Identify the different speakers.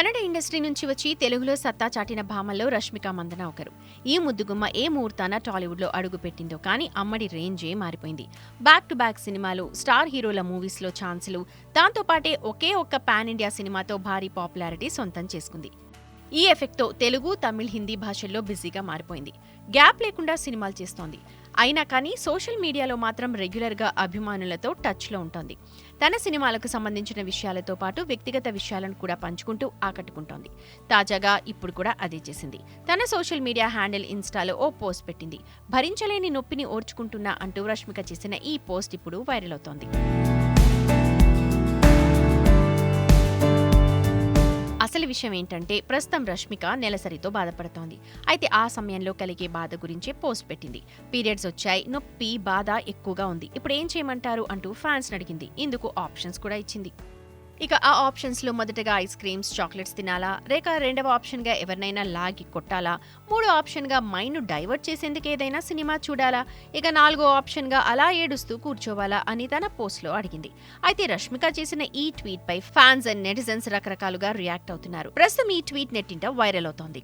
Speaker 1: Kannada industry నుంచి వచ్చి తెలుగులో సత్తా చాటిన భామల్లో రష్మిక మందన ఒకరు. ఈ ముద్దుగుమ్మ ఏ ముహూర్తాన టాలీవుడ్లో అడుగుపెట్టిందో కానీ అమ్మడి రేంజే మారిపోయింది. బ్యాక్ టు బ్యాక్ సినిమాలు, స్టార్ హీరోల మూవీస్లో ఛాన్సులు, దాంతోపాటే ఒకే ఒక్క పాన్ ఇండియా సినిమాతో భారీ పాపులారిటీ సొంతం చేసుకుంది. ఈ ఎఫెక్ట్తో తెలుగు, తమిళ్, హిందీ భాషల్లో బిజీగా మారిపోయింది. గ్యాప్ లేకుండా సినిమాలు చేస్తోంది. అయినా కానీ సోషల్ మీడియాలో మాత్రం రెగ్యులర్గా అభిమానులతో టచ్లో ఉంటుంది. తన సినిమాలకు సంబంధించిన విషయాలతో పాటు వ్యక్తిగత విషయాలను కూడా పంచుకుంటూ ఆకట్టుకుంటోంది. తాజాగా ఇప్పుడు కూడా అదే చేసింది. తన సోషల్ మీడియా హ్యాండిల్ ఇన్స్టాలో ఓ పోస్ట్ పెట్టింది. భరించలేని నొప్పిని ఓర్చుకుంటున్నా అంటూ రష్మిక చేసిన ఈ పోస్ట్ ఇప్పుడు వైరల్ అవుతోంది. అసలు విషయం ఏంటంటే, ప్రస్తుతం రష్మిక నెలసరితో బాధపడుతోంది. అయితే ఆ సమయంలో కలిగే బాధ గురించే పోస్ట్ పెట్టింది. పీరియడ్స్ వచ్చాయి, నొప్పి, బాధ ఎక్కువగా ఉంది, ఇప్పుడు ఏం చేయమంటారు అంటూ ఫ్యాన్స్ అడిగింది. ఇందుకు ఆప్షన్స్ కూడా ఇచ్చింది. ఇక ఆ ఆప్షన్స్ లో మొదటగా ఐస్ క్రీమ్స్, చాక్లెట్స్ తినాలా, లేక రెండవ ఆప్షన్ గా ఎవరినైనా లాగి కొట్టాలా, మూడో ఆప్షన్ గా మైండ్ డైవర్ట్ చేసేందుకు ఏదైనా సినిమా చూడాలా, ఇక నాలుగో ఆప్షన్ గా అలా ఏడుస్తూ కూర్చోవాలా అని తన పోస్ట్ లో అడిగింది. అయితే రష్మిక చేసిన ఈ ట్వీట్ పై ఫ్యాన్స్ అండ్ నెటిజన్స్ రకరకాలుగా రియాక్ట్ అవుతున్నారు. ప్రస్తుతం ఈ ట్వీట్ నెట్టింట వైరల్ అవుతోంది.